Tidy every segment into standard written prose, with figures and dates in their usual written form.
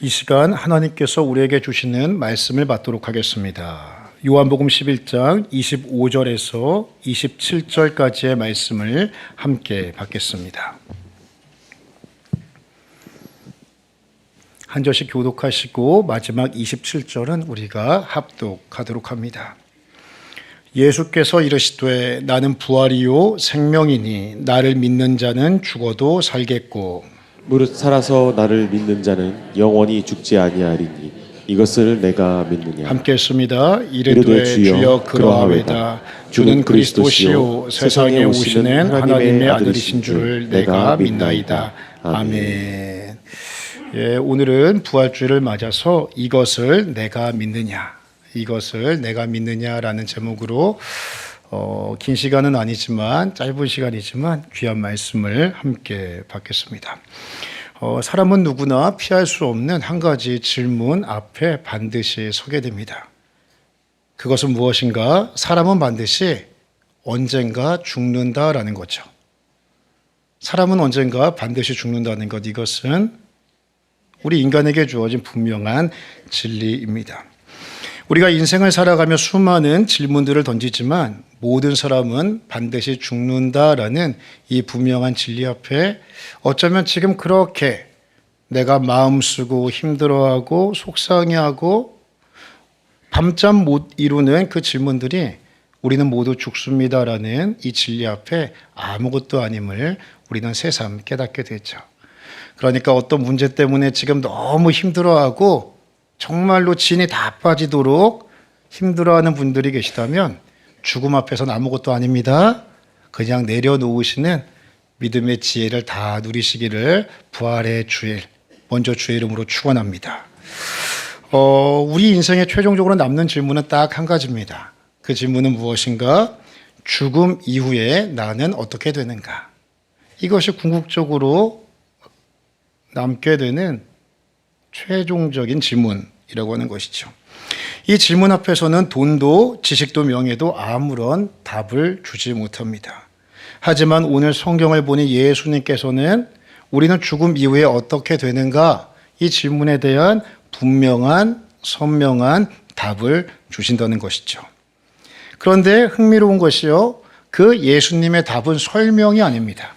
이 시간 하나님께서 우리에게 주시는 말씀을 받도록 하겠습니다. 요한복음 11장 25절에서 27절까지의 말씀을 함께 받겠습니다. 한 절씩 교독하시고 마지막 27절은 우리가 합독하도록 합니다. 예수께서 이르시되 나는 부활이요 생명이니 나를 믿는 자는 죽어도 살겠고 무릇 살아서 나를 믿는 자는 영원히 죽지 아니하리니 이것을 내가 믿느냐. 함께 했습니다. 이르되 주여 그러하외다. 주는 그리스도시요 세상에 오시는 하나님의 아들이신 줄을 내가 믿나이다. 아멘. 예, 오늘은 부활주일을 맞아서 이것을 내가 믿느냐라는 제목으로 긴 시간은 아니지만 짧은 시간이지만 귀한 말씀을 함께 받겠습니다. 사람은 누구나 피할 수 없는 한 가지 질문 앞에 반드시 서게 됩니다. 그것은 무엇인가? 사람은 반드시 언젠가 죽는다라는 거죠. 사람은 언젠가 반드시 죽는다는 것, 이것은 우리 인간에게 주어진 분명한 진리입니다. 우리가 인생을 살아가며 수많은 질문들을 던지지만 모든 사람은 반드시 죽는다라는 이 분명한 진리 앞에 어쩌면 지금 그렇게 내가 마음 쓰고 힘들어하고 속상해하고 밤잠 못 이루는 그 질문들이 우리는 모두 죽습니다라는 이 진리 앞에 아무것도 아님을 우리는 새삼 깨닫게 되죠. 그러니까 어떤 문제 때문에 지금 너무 힘들어하고 정말로 진이 다 빠지도록 힘들어하는 분들이 계시다면 죽음 앞에서는 아무것도 아닙니다. 그냥 내려놓으시는 믿음의 지혜를 다 누리시기를 부활의 주일, 먼저 주의 이름으로 축원합니다. 우리 인생에 최종적으로 남는 질문은 딱 한 가지입니다. 그 질문은 무엇인가? 죽음 이후에 나는 어떻게 되는가? 이것이 궁극적으로 남게 되는 최종적인 질문이라고 하는 것이죠. 이 질문 앞에서는 돈도 지식도 명예도 아무런 답을 주지 못합니다. 하지만 오늘 성경을 보니 예수님께서는 우리는 죽음 이후에 어떻게 되는가? 이 질문에 대한 분명한 선명한 답을 주신다는 것이죠. 그런데 흥미로운 것이요, 그 예수님의 답은 설명이 아닙니다.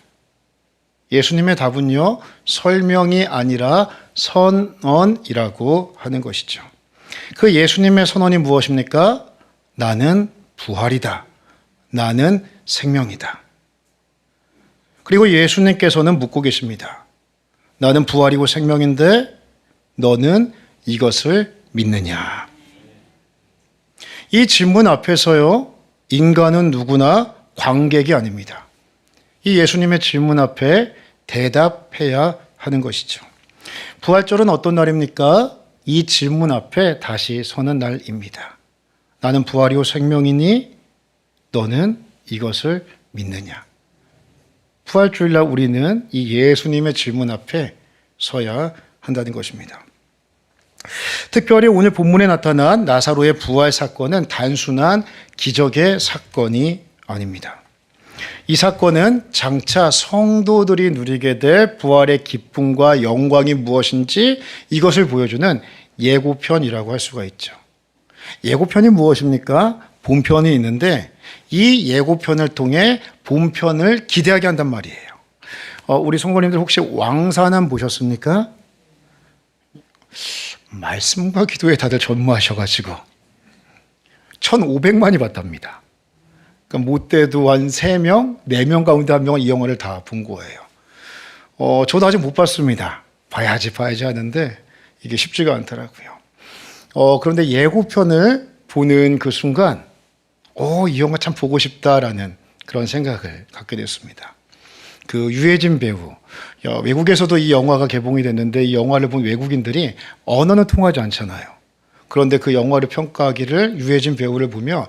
예수님의 답은요, 설명이 아니라 선언이라고 하는 것이죠. 그 예수님의 선언이 무엇입니까? 나는 부활이다. 나는 생명이다. 그리고 예수님께서는 묻고 계십니다. 나는 부활이고 생명인데 너는 이것을 믿느냐? 이 질문 앞에서요, 인간은 누구나 관객이 아닙니다. 이 예수님의 질문 앞에 대답해야 하는 것이죠. 부활절은 어떤 날입니까? 이 질문 앞에 다시 서는 날입니다. 나는 부활이요 생명이니 너는 이것을 믿느냐? 부활주일날 우리는 이 예수님의 질문 앞에 서야 한다는 것입니다. 특별히 오늘 본문에 나타난 나사로의 부활 사건은 단순한 기적의 사건이 아닙니다. 이 사건은 장차 성도들이 누리게 될 부활의 기쁨과 영광이 무엇인지 이것을 보여주는 예고편이라고 할 수가 있죠. 예고편이 무엇입니까? 본편이 있는데 이 예고편을 통해 본편을 기대하게 한단 말이에요. 우리 성도님들 혹시 왕산암 보셨습니까? 말씀과 기도에 다들 전무하셔가지고 1,500만이 봤답니다. 그러니까 못돼도 한 3명, 4명 가운데 1명은 이 영화를 다 본 거예요. 저도 아직 못 봤습니다. 봐야지 하는데 이게 쉽지가 않더라고요. 그런데 예고편을 보는 그 순간 이 영화 참 보고 싶다라는 그런 생각을 갖게 됐습니다. 그 유해진 배우, 외국에서도 이 영화가 개봉이 됐는데 이 영화를 본 외국인들이 언어는 통하지 않잖아요. 그런데 그 영화를 평가하기를 유해진 배우를 보며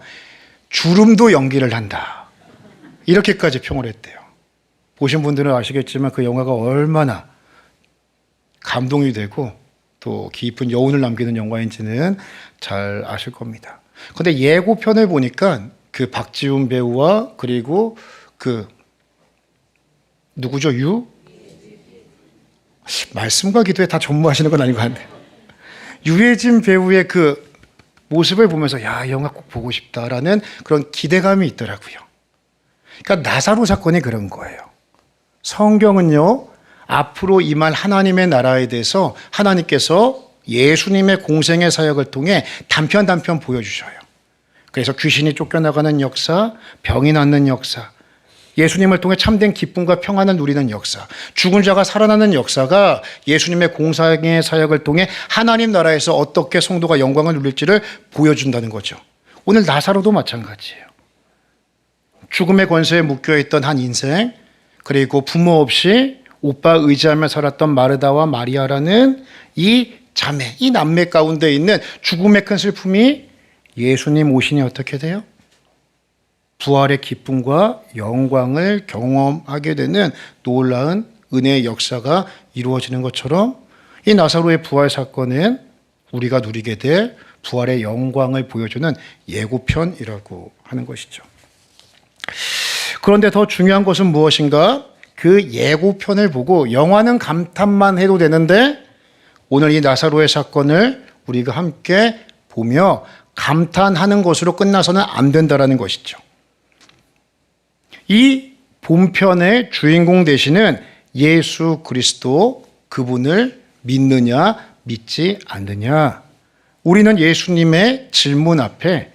주름도 연기를 한다, 이렇게까지 평을 했대요. 보신 분들은 아시겠지만 그 영화가 얼마나 감동이 되고 또 깊은 여운을 남기는 영화인지는 잘 아실 겁니다. 그런데 예고편을 보니까 그 박지훈 배우와 그리고 그 누구죠? 말씀과 기도에 다 전무하시는 건 아니고 한데 유해진 배우의 그 모습을 보면서 야, 영화 꼭 보고 싶다라는 그런 기대감이 있더라고요. 그러니까 나사로 사건이 그런 거예요. 성경은요, 앞으로 임할 하나님의 나라에 대해서 하나님께서 예수님의 공생의 사역을 통해 단편 보여주셔요. 그래서 귀신이 쫓겨나가는 역사, 병이 낫는 역사, 예수님을 통해 참된 기쁨과 평안을 누리는 역사, 죽은 자가 살아나는 역사가 예수님의 공생의 사역을 통해 하나님 나라에서 어떻게 성도가 영광을 누릴지를 보여준다는 거죠. 오늘 나사로도 마찬가지예요. 죽음의 권세에 묶여있던 한 인생, 그리고 부모 없이 오빠 의지하며 살았던 마르다와 마리아라는 이 자매, 이 남매 가운데 있는 죽음의 큰 슬픔이 예수님 오시니 어떻게 돼요? 부활의 기쁨과 영광을 경험하게 되는 놀라운 은혜의 역사가 이루어지는 것처럼 이 나사로의 부활 사건은 우리가 누리게 될 부활의 영광을 보여주는 예고편이라고 하는 것이죠. 그런데 더 중요한 것은 무엇인가? 그 예고편을 보고 영화는 감탄만 해도 되는데 오늘 이 나사로의 사건을 우리가 함께 보며 감탄하는 것으로 끝나서는 안 된다라는 것이죠. 이 본편의 주인공 되시는 예수 그리스도, 그분을 믿느냐 믿지 않느냐, 우리는 예수님의 질문 앞에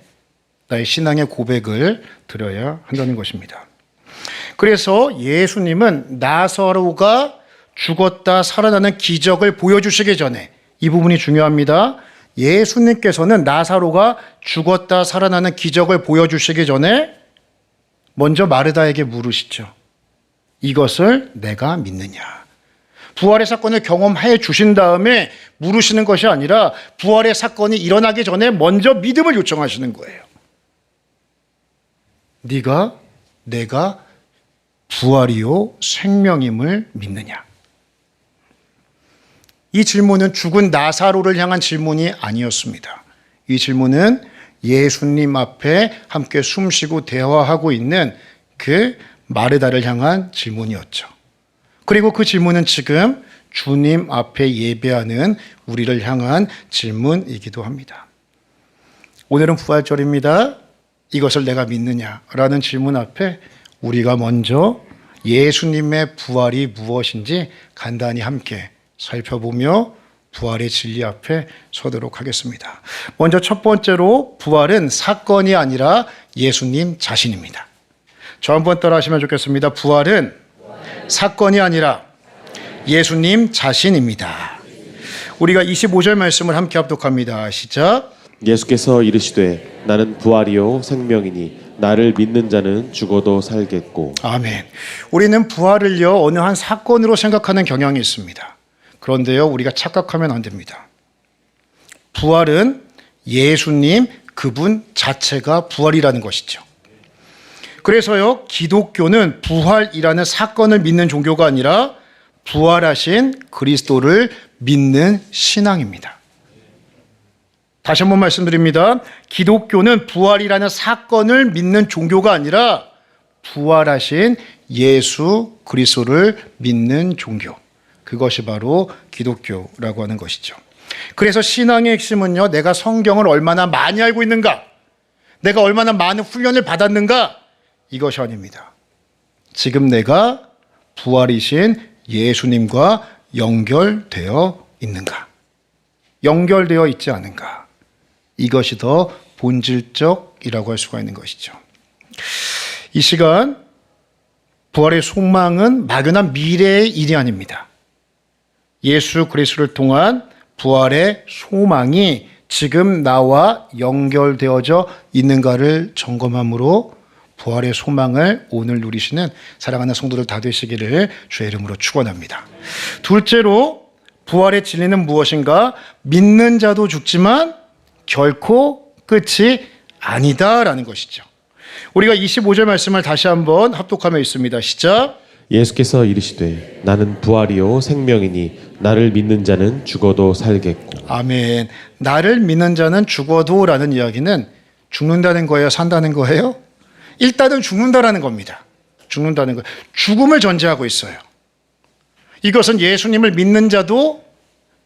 나의 신앙의 고백을 드려야 한다는 것입니다. 그래서 예수님은 나사로가 죽었다 살아나는 기적을 보여주시기 전에, 이 부분이 중요합니다. 예수님께서는 나사로가 죽었다 살아나는 기적을 보여주시기 전에 먼저 마르다에게 물으시죠. 이것을 내가 믿느냐. 부활의 사건을 경험해 주신 다음에 물으시는 것이 아니라 부활의 사건이 일어나기 전에 먼저 믿음을 요청하시는 거예요. 네가 내가 부활이요 생명임을 믿느냐. 이 질문은 죽은 나사로를 향한 질문이 아니었습니다. 이 질문은 예수님 앞에 함께 숨쉬고 대화하고 있는 그 마르다를 향한 질문이었죠. 그리고 그 질문은 지금 주님 앞에 예배하는 우리를 향한 질문이기도 합니다. 오늘은 부활절입니다. 이것을 내가 믿느냐라는 질문 앞에 우리가 먼저 예수님의 부활이 무엇인지 간단히 함께 살펴보며 부활의 진리 앞에 서도록 하겠습니다. 먼저 첫 번째로 부활은 사건이 아니라 예수님 자신입니다. 저 한번 따라 하시면 좋겠습니다. 부활은 사건이 아니라 예수님 자신입니다. 우리가 25절 말씀을 함께 합독합니다. 시작. 예수께서 이르시되 나는 부활이요 생명이니 나를 믿는 자는 죽어도 살겠고. 아멘. 우리는 부활을요 어느 한 사건으로 생각하는 경향이 있습니다. 그런데요 우리가 착각하면 안 됩니다. 부활은 예수님 그분 자체가 부활이라는 것이죠. 그래서요 기독교는 부활이라는 사건을 믿는 종교가 아니라 부활하신 그리스도를 믿는 신앙입니다. 다시 한번 말씀드립니다. 기독교는 부활이라는 사건을 믿는 종교가 아니라 부활하신 예수 그리스도를 믿는 종교. 그것이 바로 기독교라고 하는 것이죠. 그래서 신앙의 핵심은요, 내가 성경을 얼마나 많이 알고 있는가, 내가 얼마나 많은 훈련을 받았는가, 이것이 아닙니다. 지금 내가 부활이신 예수님과 연결되어 있는가, 연결되어 있지 않은가, 이것이 더 본질적이라고 할 수가 있는 것이죠. 이 시간 부활의 소망은 막연한 미래의 일이 아닙니다. 예수 그리스도를 통한 부활의 소망이 지금 나와 연결되어져 있는가를 점검함으로 부활의 소망을 오늘 누리시는 사랑하는 성도들 다 되시기를 주의 이름으로 축원합니다. 둘째로 부활의 진리는 무엇인가? 믿는 자도 죽지만 결코 끝이 아니다라는 것이죠. 우리가 25절 말씀을 다시 한번 합독하며 있습니다. 시작. 예수께서 이르시되 나는 부활이요 생명이니 나를 믿는 자는 죽어도 살겠고. 아멘. 나를 믿는 자는 죽어도라는 이야기는 죽는다는 거예요? 산다는 거예요? 일단은 죽는다라는 겁니다. 죽는다는 거. 죽음을 전제하고 있어요. 이것은 예수님을 믿는 자도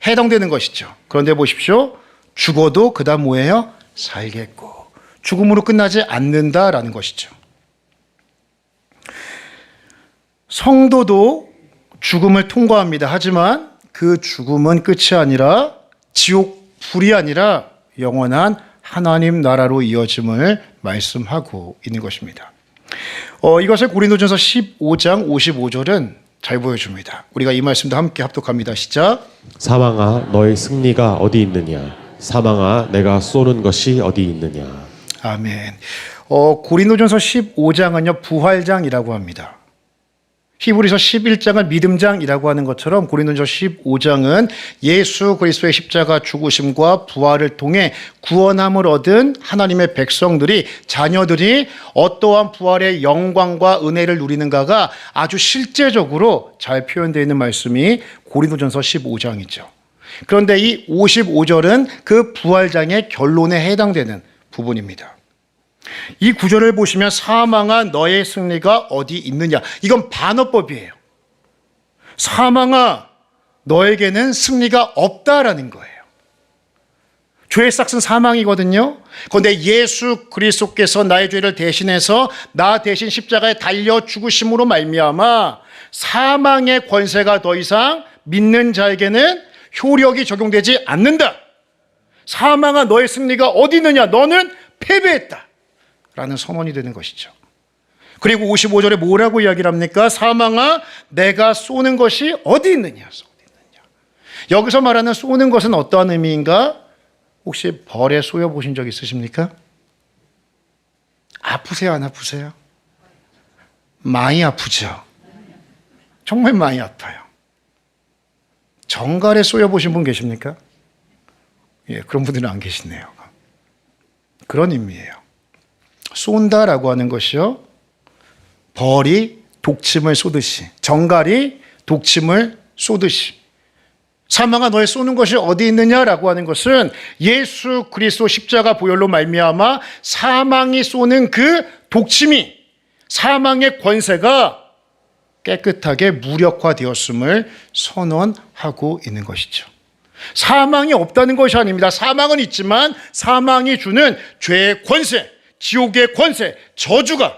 해당되는 것이죠. 그런데 보십시오. 죽어도 그 다음 뭐예요? 살겠고. 죽음으로 끝나지 않는다라는 것이죠. 성도도 죽음을 통과합니다. 하지만 그 죽음은 끝이 아니라 지옥 불이 아니라 영원한 하나님 나라로 이어짐을 말씀하고 있는 것입니다. 이것을 고린도전서 15장 55절은 잘 보여줍니다. 우리가 이 말씀도 함께 합독합니다. 시작. 사망아 너의 승리가 어디 있느냐 사망아 내가 쏘는 것이 어디 있느냐. 아멘. 고린도전서 15장은요 부활장이라고 합니다. 히브리서 11장을 믿음장이라고 하는 것처럼 고린도전서 15장은 예수 그리스도의 십자가 죽으심과 부활을 통해 구원함을 얻은 하나님의 백성들이 자녀들이 어떠한 부활의 영광과 은혜를 누리는가가 아주 실제적으로 잘 표현되어 있는 말씀이 고린도전서 15장이죠. 그런데 이 55절은 그 부활장의 결론에 해당되는 부분입니다. 이 구절을 보시면 사망아 너의 승리가 어디 있느냐. 이건 반어법이에요. 사망아 너에게는 승리가 없다라는 거예요. 죄의 싹은 사망이거든요. 그런데 예수 그리스도께서 나의 죄를 대신해서 나 대신 십자가에 달려 죽으심으로 말미암아 사망의 권세가 더 이상 믿는 자에게는 효력이 적용되지 않는다. 사망아 너의 승리가 어디 있느냐. 너는 패배했다 라는 선언이 되는 것이죠. 그리고 55절에 뭐라고 이야기를 합니까? 사망아 내가 쏘는 것이 어디 있느냐. 여기서 말하는 쏘는 것은 어떠한 의미인가? 혹시 벌에 쏘여 보신 적 있으십니까? 아프세요? 안 아프세요? 많이 아프죠. 정말 많이 아파요. 정갈에 쏘여 보신 분 계십니까? 예, 그런 분들은 안 계시네요. 그런 의미예요. 쏜다라고 하는 것이요, 벌이 독침을 쏘듯이, 정갈이 독침을 쏘듯이, 사망아 너의 쏘는 것이 어디 있느냐라고 하는 것은 예수 그리스도 십자가 보혈로 말미암아 사망이 쏘는 그 독침이, 사망의 권세가 깨끗하게 무력화되었음을 선언하고 있는 것이죠. 사망이 없다는 것이 아닙니다. 사망은 있지만 사망이 주는 죄의 권세, 지옥의 권세, 저주가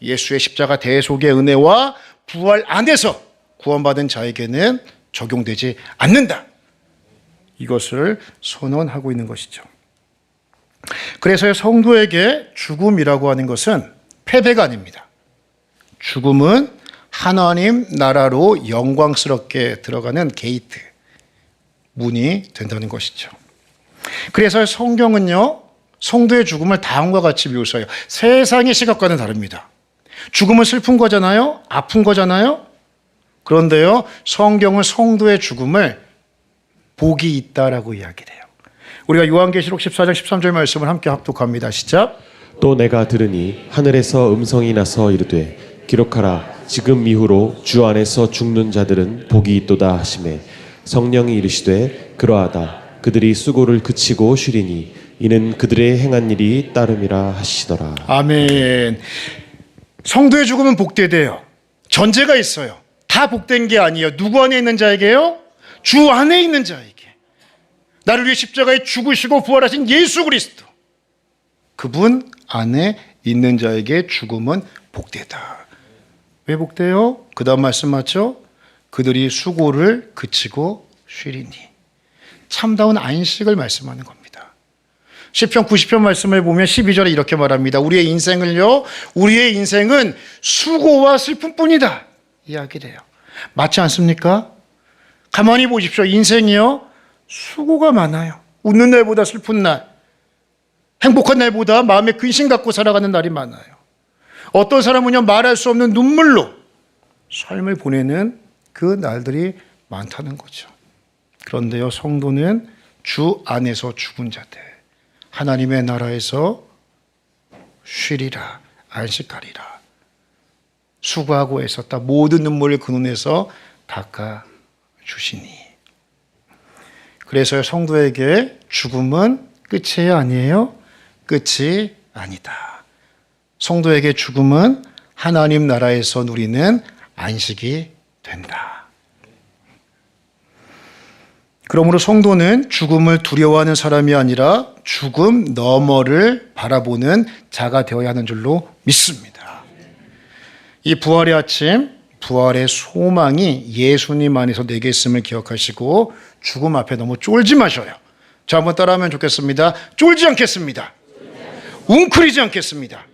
예수의 십자가 대속의 은혜와 부활 안에서 구원받은 자에게는 적용되지 않는다. 이것을 선언하고 있는 것이죠. 그래서 성도에게 죽음이라고 하는 것은 패배가 아닙니다. 죽음은 하나님 나라로 영광스럽게 들어가는 게이트, 문이 된다는 것이죠. 그래서 성경은요, 성도의 죽음을 다음과 같이 묘사해요. 세상의 시각과는 다릅니다. 죽음은 슬픈 거잖아요. 아픈 거잖아요. 그런데요, 성경은 성도의 죽음을 복이 있다라고 이야기를 해요. 우리가 요한계시록 14장 13절 말씀을 함께 합독합니다. 시작. 또 내가 들으니 하늘에서 음성이 나서 이르되 기록하라 지금 이후로 주 안에서 죽는 자들은 복이 있도다 하시매 성령이 이르시되 그러하다 그들이 수고를 그치고 쉬리니 이는 그들의 행한 일이 따름이라 하시더라. 아멘. 성도의 죽음은 복되대요. 전제가 있어요. 다 복된 게 아니에요. 누구 안에 있는 자에게요? 주 안에 있는 자에게. 나를 위해 십자가에 죽으시고 부활하신 예수 그리스도, 그분 안에 있는 자에게 죽음은 복되다. 왜 복돼요? 그 다음 말씀 맞죠? 그들이 수고를 그치고 쉬리니. 참다운 안식을 말씀하는 겁니다. 시편 90편 말씀을 보면 12절에 이렇게 말합니다. 우리의 인생은 수고와 슬픔뿐이다 이야기를 해요. 맞지 않습니까? 가만히 보십시오. 인생이요, 수고가 많아요. 웃는 날보다 슬픈 날, 행복한 날보다 마음에 근심 갖고 살아가는 날이 많아요. 어떤 사람은요, 말할 수 없는 눈물로 삶을 보내는 그 날들이 많다는 거죠. 그런데요, 성도는 주 안에서 죽은 자들, 하나님의 나라에서 쉬리라, 안식하리라. 수고하고 애썼다 모든 눈물을 그 눈에서 닦아주시니. 그래서 성도에게 죽음은 끝이 아니에요? 끝이 아니다. 성도에게 죽음은 하나님 나라에서 누리는 안식이 된다. 그러므로 성도는 죽음을 두려워하는 사람이 아니라 죽음 너머를 바라보는 자가 되어야 하는 줄로 믿습니다. 이 부활의 아침, 부활의 소망이 예수님 안에서 내게 있음을 기억하시고 죽음 앞에 너무 쫄지 마셔요. 자, 한번 따라하면 좋겠습니다. 쫄지 않겠습니다. 웅크리지 않겠습니다.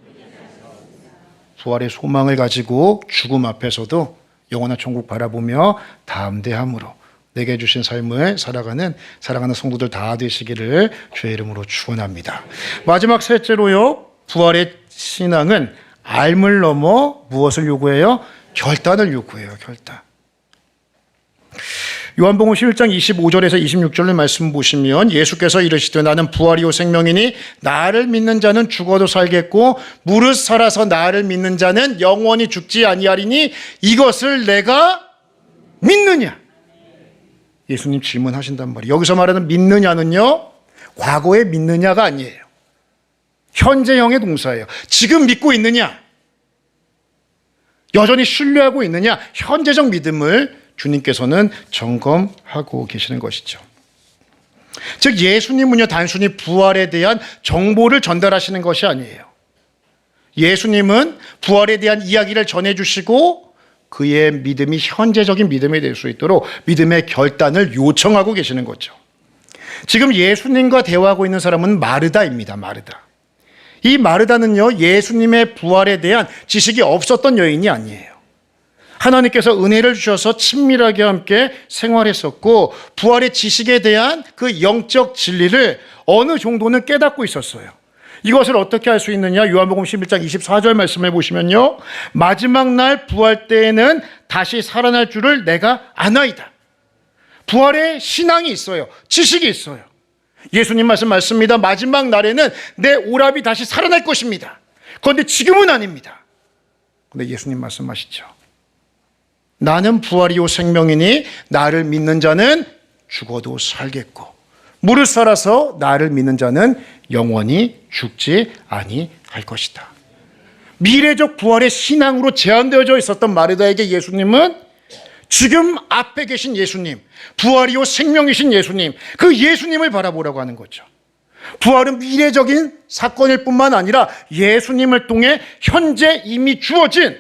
부활의 소망을 가지고 죽음 앞에서도 영원한 천국 바라보며 담대함으로 내게 주신 삶을 살아가는 사랑하는 성도들 다 되시기를 주의 이름으로 축원합니다. 마지막 셋째로요. 부활의 신앙은 알물 넘어 무엇을 요구해요? 결단을 요구해요. 결단. 요한복음 11장 25절에서 26절의 말씀 보시면 예수께서 이르시되 나는 부활이요 생명이니 나를 믿는 자는 죽어도 살겠고 무릇 살아서 나를 믿는 자는 영원히 죽지 아니하리니 이것을 내가 믿느냐? 예수님 질문하신단 말이에요. 여기서 말하는 믿느냐는요, 과거에 믿느냐가 아니에요. 현재형의 동사예요. 지금 믿고 있느냐? 여전히 신뢰하고 있느냐? 현재적 믿음을 주님께서는 점검하고 계시는 것이죠. 즉 예수님은요 단순히 부활에 대한 정보를 전달하시는 것이 아니에요. 예수님은 부활에 대한 이야기를 전해주시고 그의 믿음이 현재적인 믿음이 될 수 있도록 믿음의 결단을 요청하고 계시는 거죠. 지금 예수님과 대화하고 있는 사람은 마르다입니다. 마르다. 이 마르다는요 예수님의 부활에 대한 지식이 없었던 여인이 아니에요. 하나님께서 은혜를 주셔서 친밀하게 함께 생활했었고 부활의 지식에 대한 그 영적 진리를 어느 정도는 깨닫고 있었어요. 이것을 어떻게 할 수 있느냐? 요한복음 11장 24절 말씀해 보시면요. 마지막 날 부활 때에는 다시 살아날 줄을 내가 아나이다. 부활의 신앙이 있어요. 지식이 있어요. 예수님 말씀 맞습니다. 마지막 날에는 내 오랍이 다시 살아날 것입니다. 그런데 지금은 아닙니다. 그런데 예수님 말씀하시죠. 나는 부활이요 생명이니 나를 믿는 자는 죽어도 살겠고 무릇 살아서 나를 믿는 자는 영원히 죽지 아니할 것이다. 미래적 부활의 신앙으로 제한되어져 있었던 마르다에게 예수님은 지금 앞에 계신 예수님, 부활이요 생명이신 예수님, 그 예수님을 바라보라고 하는 거죠. 부활은 미래적인 사건일 뿐만 아니라 예수님을 통해 현재 이미 주어진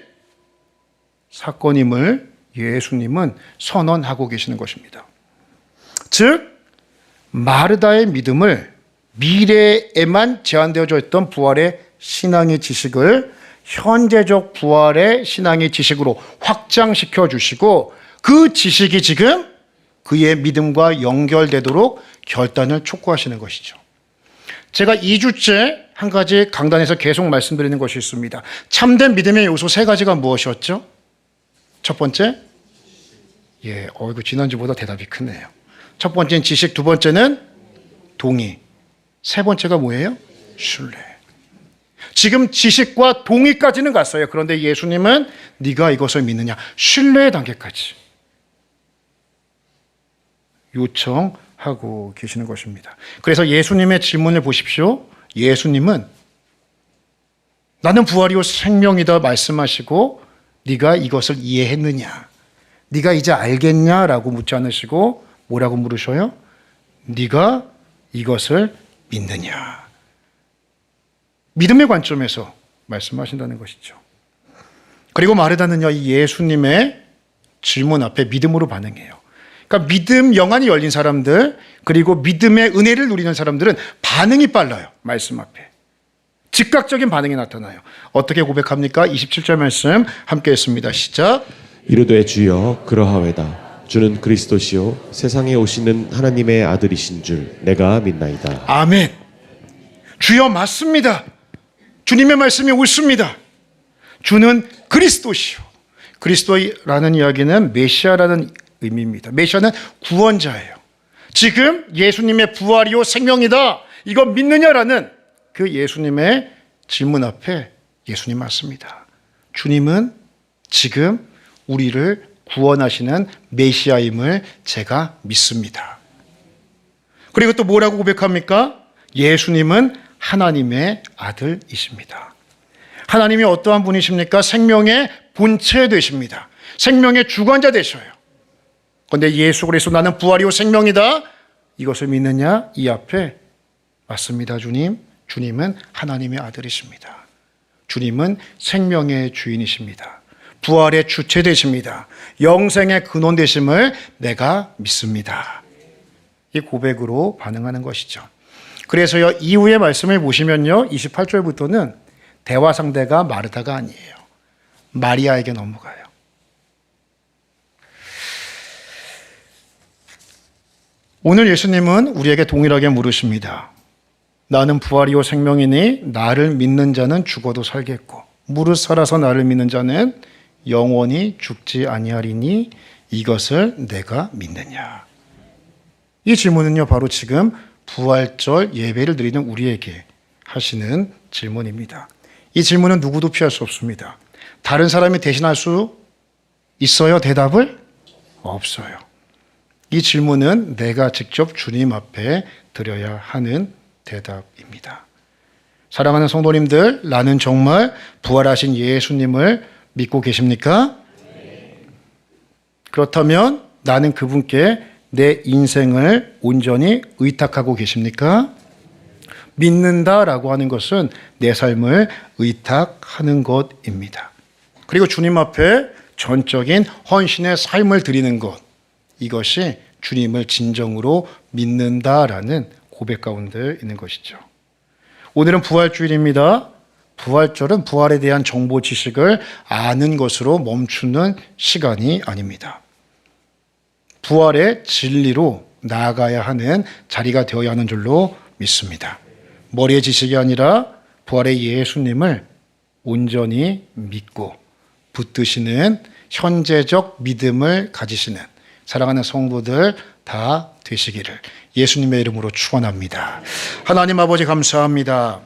사건임을 예수님은 선언하고 계시는 것입니다. 즉 마르다의 믿음을 미래에만 제한되어져 있던 부활의 신앙의 지식을 현재적 부활의 신앙의 지식으로 확장시켜 주시고 그 지식이 지금 그의 믿음과 연결되도록 결단을 촉구하시는 것이죠. 제가 2주째 한 가지 강단에서 계속 말씀드리는 것이 있습니다. 참된 믿음의 요소 3가지가 무엇이었죠? 첫 번째, 이거 지난주보다 대답이 크네요. 첫 번째는 지식, 두 번째는 동의, 세 번째가 뭐예요? 신뢰. 지금 지식과 동의까지는 갔어요. 그런데 예수님은 네가 이것을 믿느냐? 신뢰의 단계까지 요청하고 계시는 것입니다. 그래서 예수님의 질문을 보십시오. 예수님은 나는 부활이요 생명이다 말씀하시고 네가 이것을 이해했느냐? 네가 이제 알겠냐라고 묻지 않으시고 뭐라고 물으셔요? 네가 이것을 믿느냐? 믿음의 관점에서 말씀하신다는 것이죠. 그리고 마르다는요, 이 예수님의 질문 앞에 믿음으로 반응해요. 그러니까 믿음 영안이 열린 사람들, 그리고 믿음의 은혜를 누리는 사람들은 반응이 빨라요. 말씀 앞에. 즉각적인 반응이 나타나요. 어떻게 고백합니까? 27절 말씀 함께 했습니다. 시작. 이르되 주여 그러하외다. 주는 그리스도시요 세상에 오시는 하나님의 아들이신 줄 내가 믿나이다. 아멘. 주여 맞습니다. 주님의 말씀이 옳습니다. 주는 그리스도시요. 그리스도라는 이야기는 메시아라는 의미입니다. 메시아는 구원자예요. 지금 예수님의 부활이요 생명이다. 이거 믿느냐라는 그 예수님의 질문 앞에 예수님 맞습니다. 주님은 지금 우리를 구원하시는 메시아임을 제가 믿습니다. 그리고 또 뭐라고 고백합니까? 예수님은 하나님의 아들이십니다. 하나님이 어떠한 분이십니까? 생명의 본체 되십니다. 생명의 주관자 되셔요. 그런데 예수 그리스도 나는 부활이요 생명이다. 이것을 믿느냐? 이 앞에 맞습니다, 주님. 주님은 하나님의 아들이십니다. 주님은 생명의 주인이십니다. 부활의 주체 되십니다. 영생의 근원 되심을 내가 믿습니다. 이 고백으로 반응하는 것이죠. 그래서요, 이후의 말씀을 보시면요, 28절부터는 대화 상대가 마르다가 아니에요. 마리아에게 넘어가요. 오늘 예수님은 우리에게 동일하게 물으십니다. 나는 부활이요 생명이니 나를 믿는 자는 죽어도 살겠고 무릇 살아서 나를 믿는 자는 영원히 죽지 아니하리니 이것을 내가 믿느냐. 이 질문은요, 바로 지금 부활절 예배를 드리는 우리에게 하시는 질문입니다. 이 질문은 누구도 피할 수 없습니다. 다른 사람이 대신할 수 있어요? 대답을? 없어요. 이 질문은 내가 직접 주님 앞에 드려야 하는 대답입니다. 사랑하는 성도님들, 나는 정말 부활하신 예수님을 믿고 계십니까? 그렇다면 나는 그분께 내 인생을 온전히 의탁하고 계십니까? 믿는다라고 하는 것은 내 삶을 의탁하는 것입니다. 그리고 주님 앞에 전적인 헌신의 삶을 드리는 것, 이것이 주님을 진정으로 믿는다라는 고백 가운데 있는 것이죠. 오늘은 부활주일입니다. 부활절은 부활에 대한 정보 지식을 아는 것으로 멈추는 시간이 아닙니다. 부활의 진리로 나아가야 하는 자리가 되어야 하는 줄로 믿습니다. 머리의 지식이 아니라 부활의 예수님을 온전히 믿고 붙드시는 현재적 믿음을 가지시는 사랑하는 성도들 다 되시기를 예수님의 이름으로 축원합니다. 하나님 아버지 감사합니다.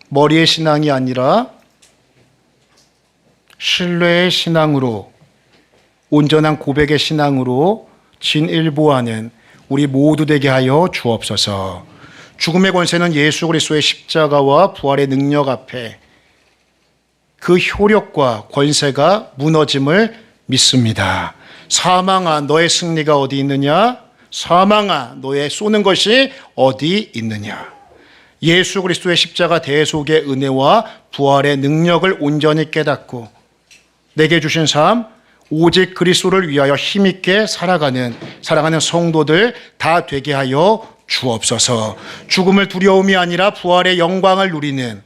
머리의 신앙이 아니라 신뢰의 신앙으로, 온전한 고백의 신앙으로 진일보하는 우리 모두 되게 하여 주옵소서. 죽음의 권세는 예수 그리스도의 십자가와 부활의 능력 앞에 그 효력과 권세가 무너짐을 믿습니다. 사망아, 너의 승리가 어디 있느냐? 사망아, 너의 쏘는 것이 어디 있느냐? 예수 그리스도의 십자가 대속의 은혜와 부활의 능력을 온전히 깨닫고 내게 주신 삶, 오직 그리스도를 위하여 힘있게 살아가는 사랑하는 성도들 다 되게 하여 주옵소서. 죽음을 두려움이 아니라 부활의 영광을 누리는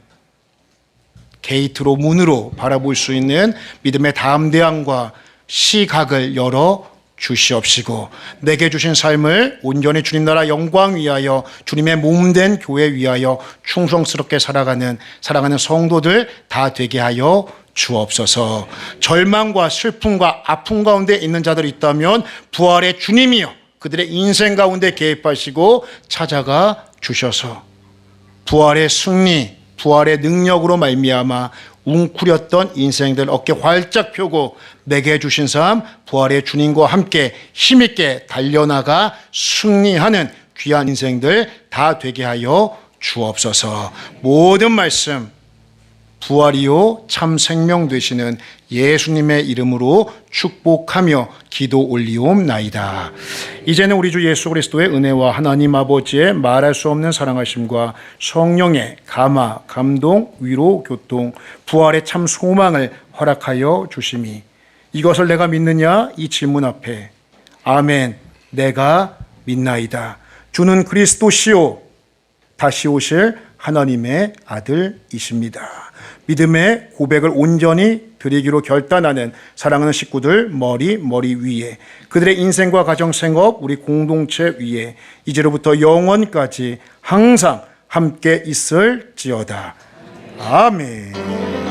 게이트로, 문으로 바라볼 수 있는 믿음의 담대함과 시각을 열어 주시옵시고 내게 주신 삶을 온전히 주님 나라 영광 위하여 주님의 몸된 교회 위하여 충성스럽게 살아가는 사랑하는 성도들 다 되게 하여 주옵소서. 절망과 슬픔과 아픔 가운데 있는 자들이 있다면 부활의 주님이여 그들의 인생 가운데 개입하시고 찾아가 주셔서 부활의 승리, 부활의 능력으로 말미암아 웅크렸던 인생들 어깨 활짝 펴고 내게 주신 삶, 부활의 주님과 함께 힘있게 달려나가 승리하는 귀한 인생들 다 되게 하여 주옵소서. 모든 말씀 부활이요 참 생명 되시는 예수님의 이름으로 축복하며 기도 올리옵나이다. 이제는 우리 주 예수 그리스도의 은혜와 하나님 아버지의 말할 수 없는 사랑하심과 성령의 감화, 감동, 위로, 교통, 부활의 참 소망을 허락하여 주심이 이것을 내가 믿느냐? 이 질문 앞에 아멘, 내가 믿나이다. 주는 그리스도시요 다시 오실 하나님의 아들이십니다. 믿음의 고백을 온전히 드리기로 결단하는 사랑하는 식구들 머리 위에 그들의 인생과 가정생업 우리 공동체 위에 이제로부터 영원까지 항상 함께 있을지어다. 아멘.